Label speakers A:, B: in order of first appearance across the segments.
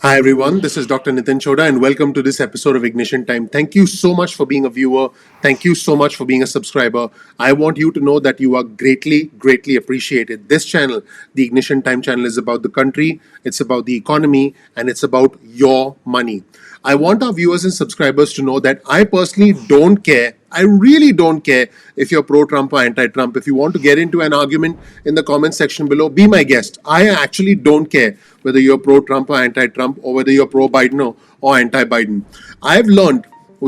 A: Hi everyone, this is Dr. Nitin Chhoda and welcome to this episode of Ignition Time. Thank you so much for being a viewer. Thank you so much for being a subscriber. I want you to know that you are greatly appreciated. This channel, the Ignition Time channel, is about the country, it's about the economy, and it's about your money. I want our viewers and subscribers to know that I personally don't care. I really don't care if you're pro-Trump or anti-Trump. If you want to get into an argument in the comment section below, be my guest. I actually don't care whether you're pro-Trump or anti-Trump or whether you're pro-Biden or anti-Biden. I've learned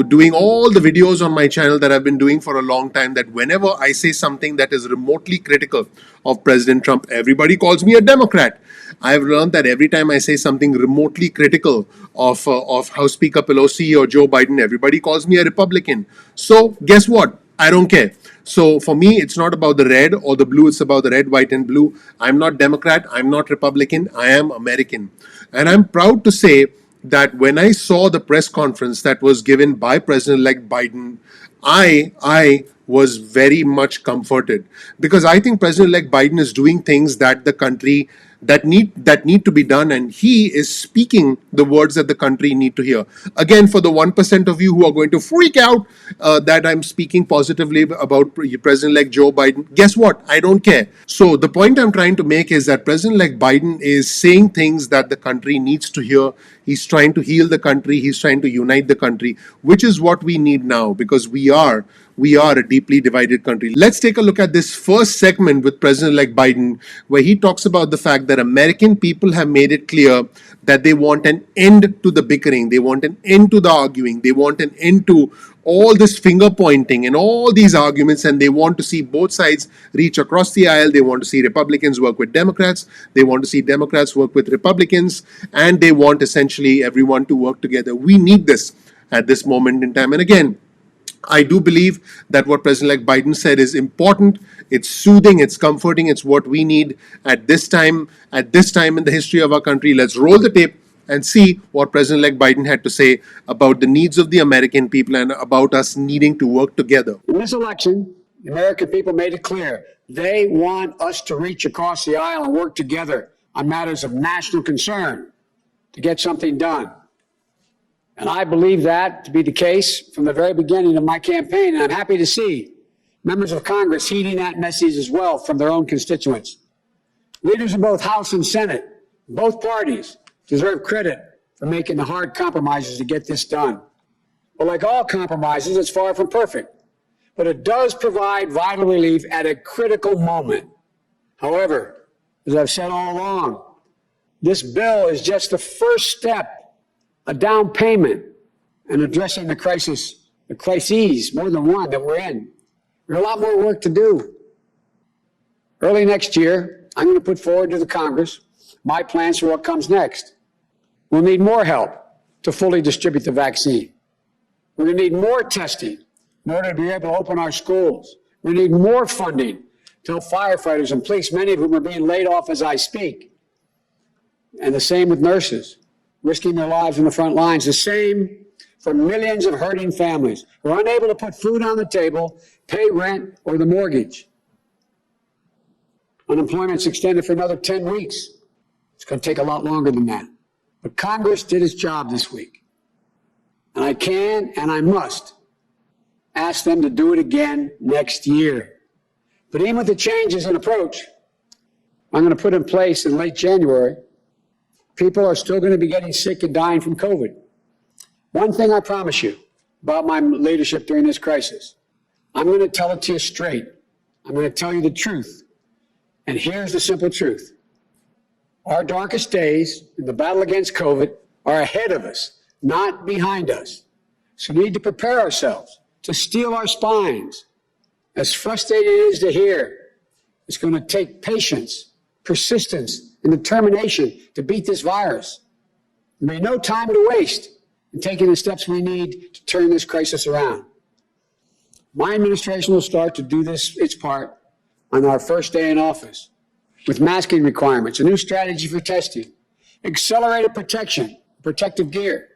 A: doing all the videos on my channel that I've been doing for a long time that whenever I say something that is remotely critical of President Trump, everybody calls me a Democrat. I've learned that every time I say something remotely critical of House Speaker Pelosi or Joe Biden, everybody calls me a Republican. So guess what? I don't care. So for me, it's not about the red or the blue. It's about the red, white, and blue. I'm not Democrat. I'm not Republican. I am American. And I'm proud to say that when I saw the press conference that was given by President-elect Biden, I was very much comforted because I think President-elect Biden is doing things that the country that need to be done, and he is speaking the words that the country need to hear. Again, for the 1% of you who are going to freak out that I'm speaking positively about President-elect Joe Biden, guess what? I don't care. So the point I'm trying to make is that President-elect Biden is saying things that the country needs to hear. He's trying to heal the country. He's trying to unite the country, which is what we need now because we are a deeply divided country. Let's take a look at this first segment with President-elect Biden, where he talks about the fact that American people have made it clear that they want an end to the bickering, they want an end to the arguing, they want an end to all this finger pointing and all these arguments, and they want to see both sides reach across the aisle. They want to see Republicans work with Democrats, they want to see Democrats work with Republicans, and they want essentially everyone to work together. We need this at this moment in time. And again, I do believe that what President-elect Biden said is important. It's soothing, it's comforting, it's what we need at this time in the history of our country. Let's roll the tape and see what President-elect Biden had to say about the needs of the American people and about us needing to work together.
B: In this election, the American people made it clear they want us to reach across the aisle and work together on matters of national concern to get something done. And I believe that to be the case from the very beginning of my campaign. And I'm happy to see members of Congress heeding that message as well from their own constituents. Leaders in both House and Senate, both parties, deserve credit for making the hard compromises to get this done. But like all compromises, it's far from perfect. But it does provide vital relief at a critical moment. However, as I've said all along, this bill is just the first step, a down payment in addressing the crises, more than one that we're in. There's a lot more work to do. Early next year, I'm going to put forward to the Congress my plans for what comes next. We'll need more help to fully distribute the vaccine. We're going to need more testing in order to be able to open our schools. We need more funding to help firefighters and police, many of whom are being laid off as I speak. And the same with nurses, risking their lives in the front lines. The same for millions of hurting families who are unable to put food on the table, pay rent, or the mortgage. Unemployment's extended for another 10 weeks. It's going to take a lot longer than that. But Congress did its job this week. And I can and I must ask them to do it again next year. But even with the changes in approach I'm going to put in place in late January, people are still going to be getting sick and dying from COVID. One thing I promise you about my leadership during this crisis, I'm going to tell it to you straight. I'm going to tell you the truth. And here's the simple truth. Our darkest days in the battle against COVID are ahead of us, not behind us. So we need to prepare ourselves to steel our spines. As frustrating it is to hear, it's going to take patience, persistence, and determination to beat this virus. There'll be no time to waste in taking the steps we need to turn this crisis around. My administration will start to do its part on our first day in office with masking requirements, a new strategy for testing, accelerated protection, protective gear.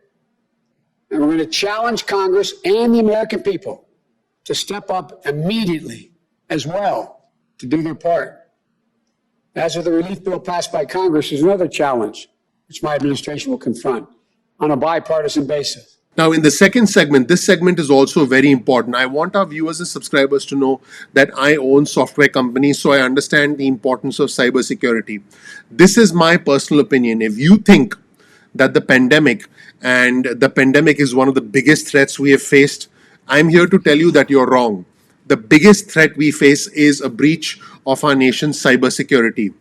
B: And we're going to challenge Congress and the American people to step up immediately as well to do their part. As with the relief bill passed by Congress, there's another challenge which my administration will confront on a bipartisan basis.
A: Now, in the second segment, this segment is also very important. I want our viewers and subscribers to know that I own software companies, so I understand the importance of cybersecurity. This is my personal opinion. If you think that the pandemic is one of the biggest threats we have faced, I'm here to tell you that you're wrong. The biggest threat we face is a breach of our nation's cybersecurity.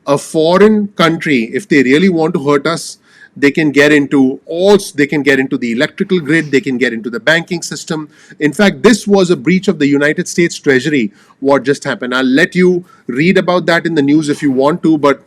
A: A foreign country, if they really want to hurt us, they can get into the electrical grid, they can get into the banking system. In fact, this was a breach of the United States Treasury, what just happened. I'll let you read about that in the news if you want to, but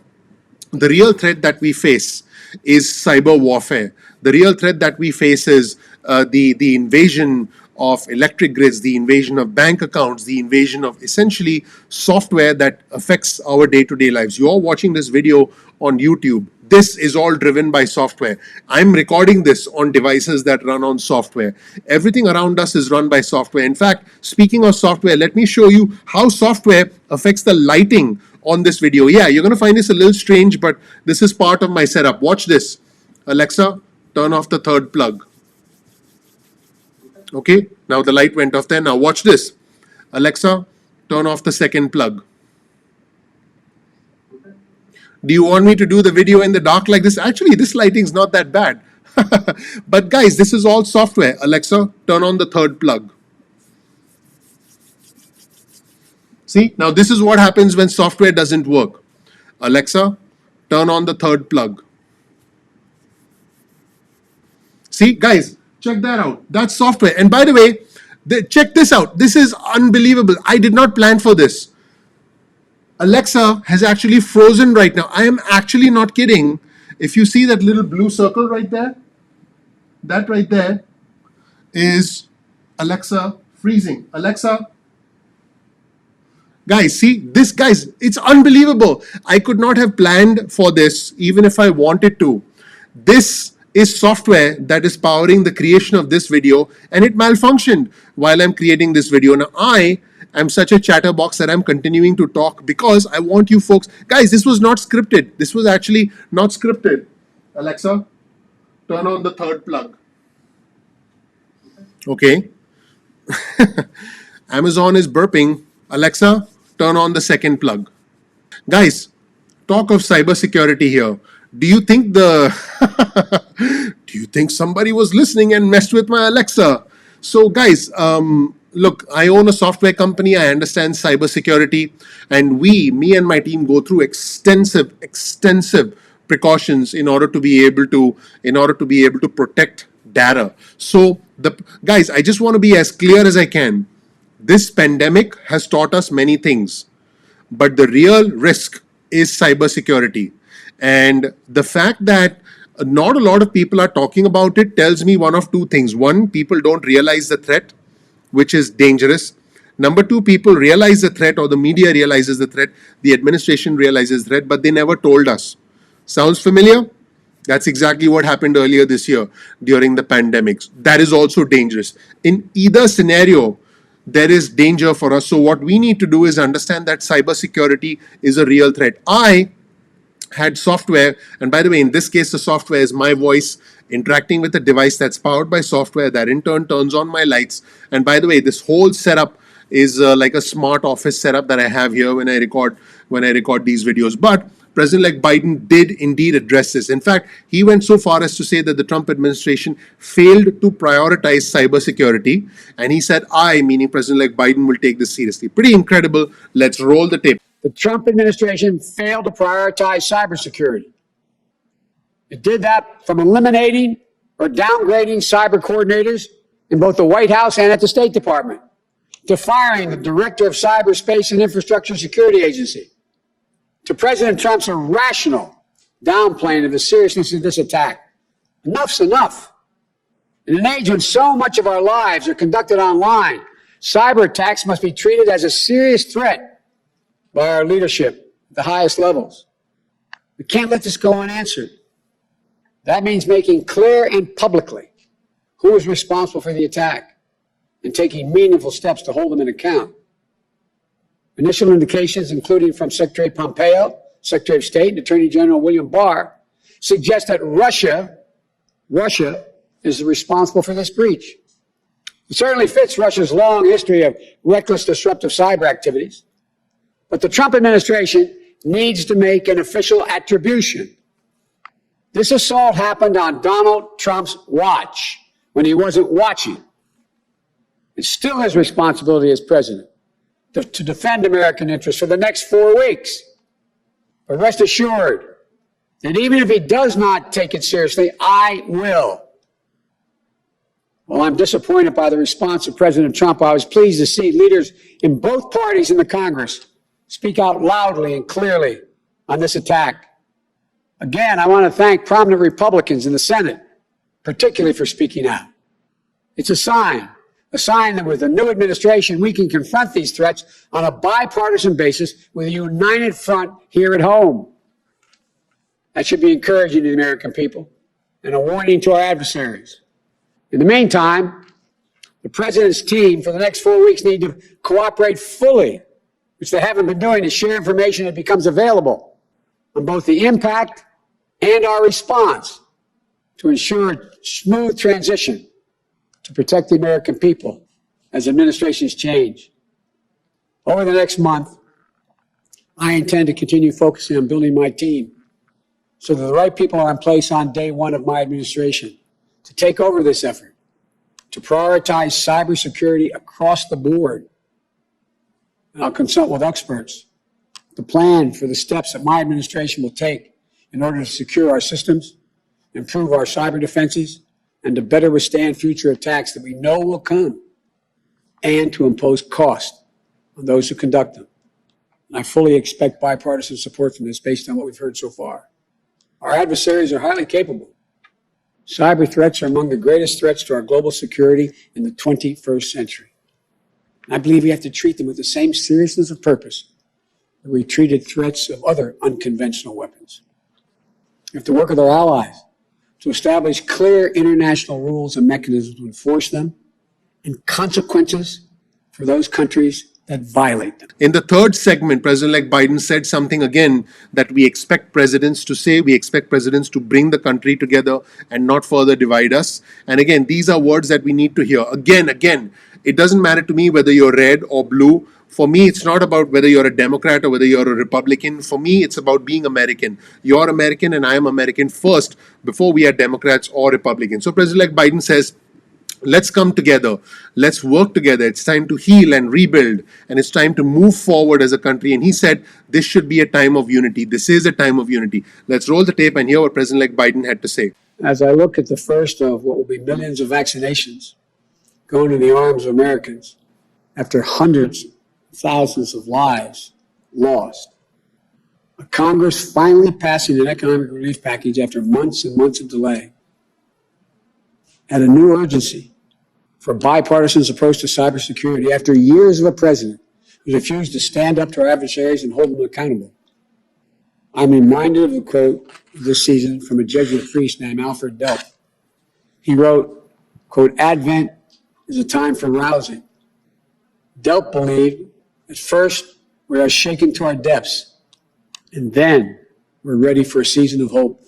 A: the real threat that we face is cyber warfare. The real threat that we face is the invasion of electric grids, the invasion of bank accounts, the invasion of essentially software that affects our day-to-day lives. You're watching this video on YouTube. This is all driven by software. I'm recording this on devices that run on software. Everything around us is run by software. In fact, speaking of software, let me show you how software affects the lighting on this video. Yeah, you're going to find this a little strange, but this is part of my setup. Watch this. Alexa, turn off the third plug. Okay, now the light went off there. Now watch this. Alexa, turn off the second plug. Do you want me to do the video in the dark like this? Actually, this lighting is not that bad. But guys, this is all software. Alexa, turn on the third plug. See, now this is what happens when software doesn't work. Alexa, turn on the third plug. See, guys, check that out. That's software. And by the way, check this out. This is unbelievable. I did not plan for this. Alexa has actually frozen right now. I am actually not kidding. If you see that little blue circle right there, that right there is Alexa freezing. Alexa, guys, see this, guys, it's unbelievable. I could not have planned for this even if I wanted to. This is software that is powering the creation of this video, and it malfunctioned while I'm creating this video. Now, I'm such a chatterbox that I'm continuing to talk because I want you folks, guys, this was not scripted. This was actually not scripted. Alexa, turn on the third plug. Okay. Amazon is burping. Alexa, turn on the second plug. Guys, talk of cybersecurity here. Do you think do you think somebody was listening and messed with my Alexa? So guys, look, I own a software company. I understand cybersecurity, and me and my team go through extensive precautions in order to be able to protect data. So guys, I just want to be as clear as I can. This pandemic has taught us many things, but the real risk is cybersecurity. And the fact that not a lot of people are talking about it tells me one of two things. One, people don't realize the threat, which is dangerous. Number two, people realize the threat, or the media realizes the threat, the administration realizes the threat, but they never told us. Sounds familiar? That's exactly what happened earlier this year during the pandemics. That is also dangerous. In either scenario, there is danger for us. So what we need to do is understand that cybersecurity is a real threat. I had software, and by the way, in this case, the software is my voice interacting with a device that's powered by software that in turn turns on my lights. And by the way, this whole setup is like a smart office setup that I have here when I record these videos. But President-elect Biden did indeed address this. In fact, he went so far as to say that the Trump administration failed to prioritize cybersecurity, and he said, meaning President-elect Biden, will take this seriously. Pretty incredible. Let's roll the tape.
B: The Trump administration failed to prioritize cybersecurity. It did that from eliminating or downgrading cyber coordinators in both the White House and at the State Department, to firing the director of Cyberspace and Infrastructure Security Agency, to President Trump's irrational downplaying of the seriousness of this attack. Enough's enough. In an age when so much of our lives are conducted online, cyber attacks must be treated as a serious threat by our leadership at the highest levels. We can't let this go unanswered. That means making clear and publicly who is responsible for the attack and taking meaningful steps to hold them in account. Initial indications, including from Secretary Pompeo, Secretary of State, and Attorney General William Barr, suggest that Russia is responsible for this breach. It certainly fits Russia's long history of reckless disruptive cyber activities. But the Trump administration needs to make an official attribution. This assault happened on Donald Trump's watch when he wasn't watching. It's still his responsibility as president to defend American interests for the next 4 weeks. But rest assured that even if he does not take it seriously, I will. While I'm disappointed by the response of President Trump, I was pleased to see leaders in both parties in the Congress speak out loudly and clearly on this attack. Again, I want to thank prominent Republicans in the Senate, particularly for speaking out. It's a sign that with the new administration, we can confront these threats on a bipartisan basis with a united front here at home. That should be encouraging to the American people and a warning to our adversaries. In the meantime, the president's team for the next 4 weeks need to cooperate fully, which they haven't been doing, to share information that becomes available on both the impact and our response to ensure a smooth transition to protect the American people as administrations change. Over the next month, I intend to continue focusing on building my team so that the right people are in place on day one of my administration to take over this effort, to prioritize cybersecurity across the board. And I'll consult with experts to plan for the steps that my administration will take in order to secure our systems, improve our cyber defenses, and to better withstand future attacks that we know will come, and to impose cost on those who conduct them. And I fully expect bipartisan support from this based on what we've heard so far. Our adversaries are highly capable. Cyber threats are among the greatest threats to our global security in the 21st century. And I believe we have to treat them with the same seriousness of purpose that we treated threats of other unconventional weapons. We have to work with our allies to establish clear international rules and mechanisms to enforce them, and consequences for those countries that violate them.
A: In the third segment, President-elect Biden said something again that we expect presidents to say. We expect presidents to bring the country together and not further divide us. And again, these are words that we need to hear. Again, it doesn't matter to me whether you're red or blue. For me, it's not about whether you're a Democrat or whether you're a Republican. For me, it's about being American. You're American and I am American first before we are Democrats or Republicans. So President-elect Biden says, let's come together. Let's work together. It's time to heal and rebuild. And it's time to move forward as a country. And he said, this should be a time of unity. This is a time of unity. Let's roll the tape and hear what President-elect Biden had to say.
B: As I look at the first of what will be millions of vaccinations going in the arms of Americans after hundreds, thousands of lives lost, a Congress finally passing an economic relief package after months and months of delay, and a new urgency for a bipartisan approach to cybersecurity after years of a president who refused to stand up to our adversaries and hold them accountable. I'm reminded of a quote this season from a Jesuit priest named Alfred Delp. He wrote, quote, "Advent is a time for rousing." Delp believed at first we are shaken to our depths, and then we're ready for a season of hope.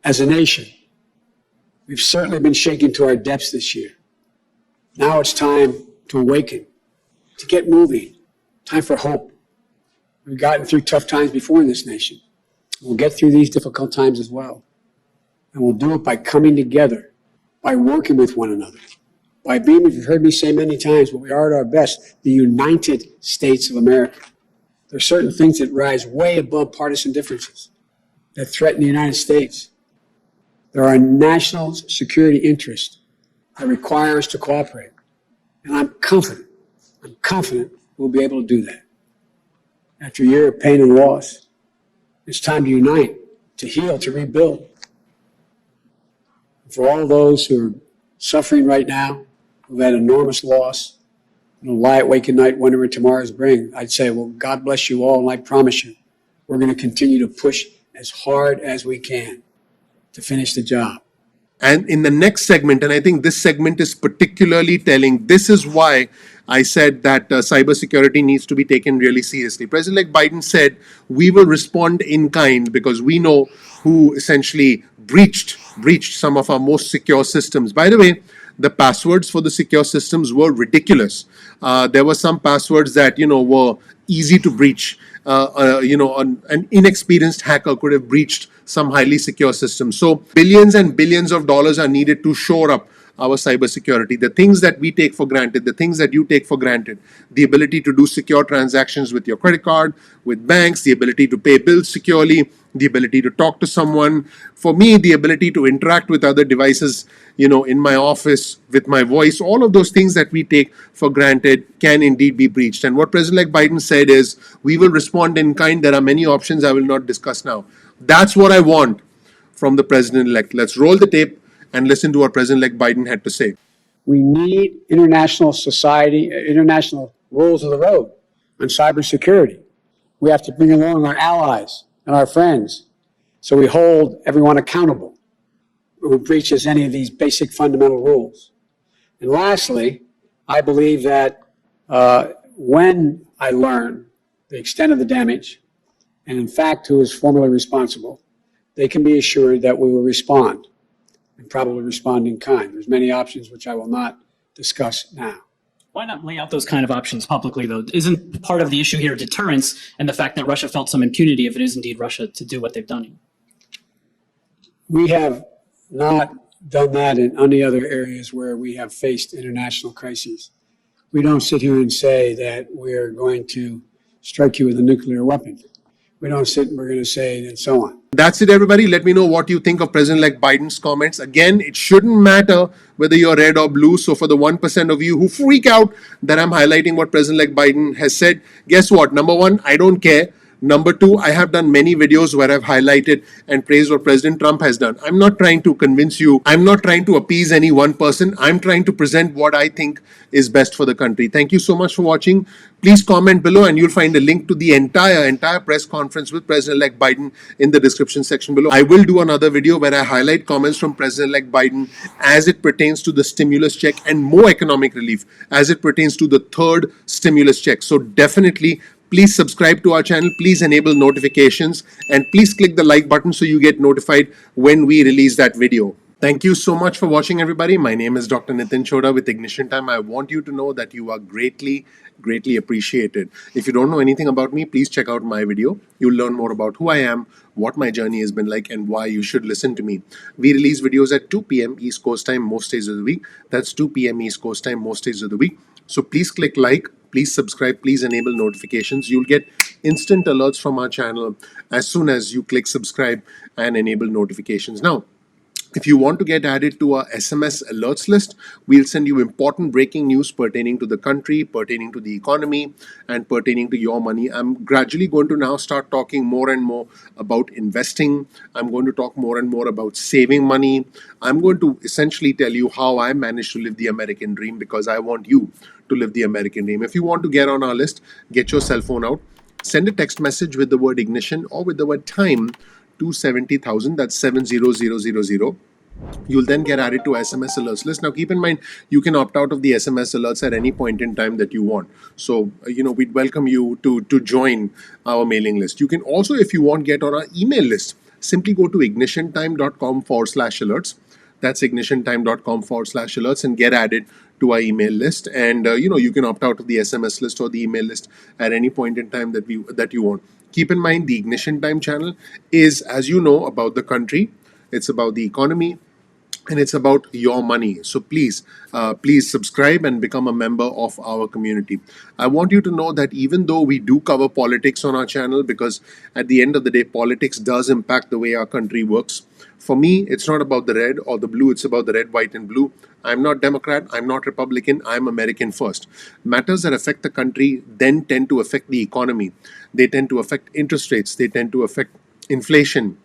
B: As a nation, we've certainly been shaken to our depths this year. Now it's time to awaken, to get moving, time for hope. We've gotten through tough times before in this nation. We'll get through these difficult times as well. And we'll do it by coming together, by working with one another, by being, you've heard me say many times, but we are at our best, the United States of America. There are certain things that rise way above partisan differences that threaten the United States. There are national security interests that require us to cooperate. And I'm confident we'll be able to do that. After a year of pain and loss, it's time to unite, to heal, to rebuild. For all those who are suffering right now, who've had enormous loss, lie awake at night wondering what tomorrow's bring, I'd say, well, God bless you all, and I promise you, we're going to continue to push as hard as we can to finish the job.
A: And in the next segment, and I think this segment is particularly telling, this is why I said that cybersecurity needs to be taken really seriously. President-elect Biden said, we will respond in kind because we know who essentially breached some of our most secure systems. By the way, the passwords for the secure systems were ridiculous. There were some passwords that were easy to breach. An inexperienced hacker could have breached some highly secure systems. So billions and billions of dollars are needed to shore up our cybersecurity. The things that we take for granted, the things that you take for granted, the ability to do secure transactions with your credit card, with banks, the ability to pay bills securely, the ability to talk to someone. For me, the ability to interact with other devices, in my office with my voice, all of those things that we take for granted can indeed be breached. And what President-elect Biden said is, we will respond in kind. There are many options I will not discuss now. That's what I want from the president-elect. Let's roll the tape and listen to what President-elect Biden had to say.
B: We need international society, international rules of the road on cybersecurity. We have to bring along our allies and our friends so we hold everyone accountable who breaches any of these basic fundamental rules. And lastly, I believe that when I learn the extent of the damage and in fact who is formally responsible, they can be assured that we will respond and probably respond in kind. There's many options which I will not discuss now.
C: Why not lay out those kind of options publicly, though? Isn't part of the issue here deterrence and the fact that Russia felt some impunity if it is indeed Russia to do what they've done?
B: We have not done that in any other areas where we have faced international crises. We don't sit here and say that we're going to strike you with a nuclear weapon. We don't sit and we're going to say and so on.
A: That's it, everybody. Let me know what you think of President-elect Biden's comments. Again, it shouldn't matter whether you're red or blue. So for the 1% of you who freak out that I'm highlighting what President-elect Biden has said, guess what? Number one, I don't care. Number two, I have done many videos where I've highlighted and praised what President Trump has done. I'm not trying to convince you. I'm not trying to appease any one person. I'm trying to present what I think is best for the country. Thank you so much for watching. Please comment below and you'll find a link to the entire press conference with President-elect Biden in the description section below. I will do another video where I highlight comments from President-elect Biden as it pertains to the stimulus check and more economic relief as it pertains to the third stimulus check. So definitely, please subscribe to our channel, please enable notifications, and please click the like button so you get notified when we release that video. Thank you so much for watching, everybody. My name is Dr. Nitin Chhoda with Ignition Time. I want you to know that you are greatly appreciated. If you don't know anything about me, please check out my video. You'll learn more about who I am, what my journey has been like, and why you should listen to me. We release videos at 2 p.m. East Coast time most days of the week. That's 2 p.m. East Coast time most days of the week. So please click like, please subscribe, please enable notifications. You'll get instant alerts from our channel as soon as you click subscribe and enable notifications. Now, if you want to get added to our SMS alerts list, we'll send you important breaking news pertaining to the country, pertaining to the economy, and pertaining to your money. I'm gradually going to now start talking more and more about investing. I'm going to talk more and more about saving money. I'm going to essentially tell you how I managed to live the American dream, because I want you to live the American dream. If you want to get on our list, get your cell phone out, send a text message with the word ignition or with the word time to 70,000, that's 70000. You'll then get added to SMS alerts list. Now, keep in mind, you can opt out of the SMS alerts at any point in time that you want. So, we'd welcome you to join our mailing list. You can also, if you want, get on our email list. Simply go to ignitiontime.com/alerts. That's ignitiontime.com/alerts and get added to our email list. And, you can opt out of the SMS list or the email list at any point in time that you want. Keep in mind, the Ignition Time channel is, as you know, about the country. It's about the economy, and it's about your money. So please subscribe and become a member of our community. I want you to know that even though we do cover politics on our channel, because at the end of the day, politics does impact the way our country works. For me, it's not about the red or the blue, it's about the red, white, and blue. I'm not Democrat, I'm not Republican, I'm American first. Matters that affect the country then tend to affect the economy. They tend to affect interest rates, they tend to affect inflation,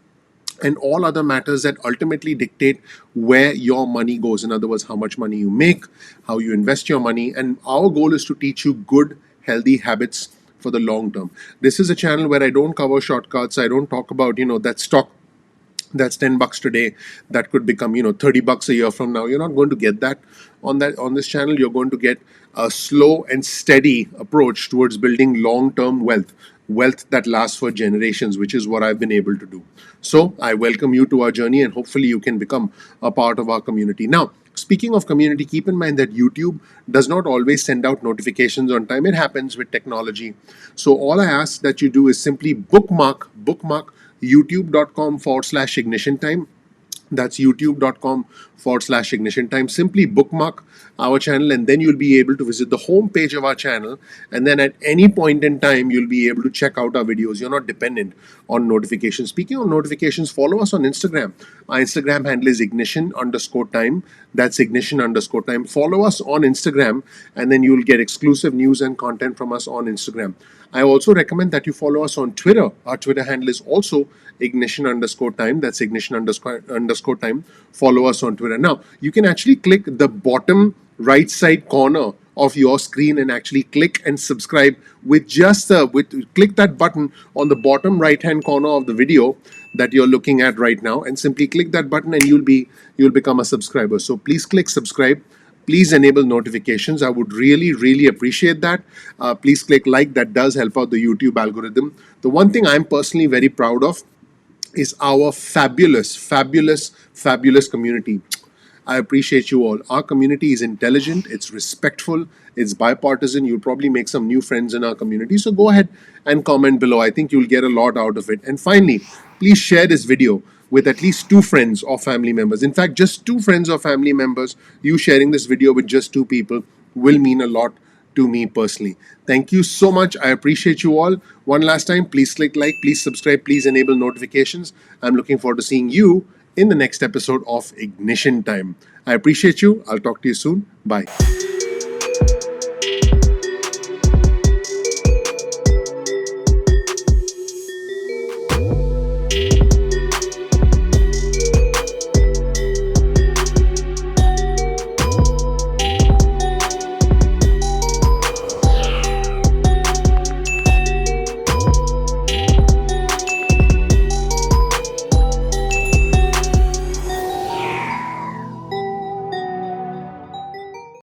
A: and all other matters that ultimately dictate where your money goes. In other words, how much money you make, how you invest your money. And our goal is to teach you good, healthy habits for the long term. This is a channel where I don't cover shortcuts. I don't talk about, that stock that's $10 today that could become, $30 a year from now. You're not going to get that on this channel. You're going to get a slow and steady approach towards building long-term wealth wealth that lasts for generations, which is what I've been able to do. So I welcome you to our journey, and hopefully you can become a part of our community. Now, speaking of community, keep in mind that YouTube does not always send out notifications on time. It happens with technology. So all I ask that you do is simply bookmark youtube.com/ignition time. That's youtube.com/ignition time. Simply bookmark our channel, and then you'll be able to visit the home page of our channel. And then at any point in time, you'll be able to check out our videos. You're not dependent on notifications. Speaking of notifications, follow us on Instagram. Our Instagram handle is ignition_time. That's ignition_time. Follow us on Instagram, and then you'll get exclusive news and content from us on Instagram. I also recommend that you follow us on Twitter. Our Twitter handle is also ignition_time. That's ignition_time. Follow us on Twitter. Now, you can actually click the bottom right side corner of your screen and actually click and subscribe with click that button on the bottom right hand corner of the video that you're looking at right now, and simply click that button and you'll become a subscriber. So please click subscribe. Please enable notifications. I would really appreciate that. Please click like. That does help out the YouTube algorithm. The one thing I'm personally very proud of is our fabulous community. I appreciate you all. Our community is intelligent, it's respectful, it's bipartisan. You'll probably make some new friends in our community. So go ahead and comment below. I think you'll get a lot out of it. And finally, please share this video with at least 2 friends or family members. In fact, just 2 friends or family members. You sharing this video with just 2 people will mean a lot to me personally. Thank you so much. I appreciate you all. One last time, please click like, please subscribe, please enable notifications. I'm looking forward to seeing you in the next episode of Ignition Time. I appreciate you. I'll talk to you soon. Bye.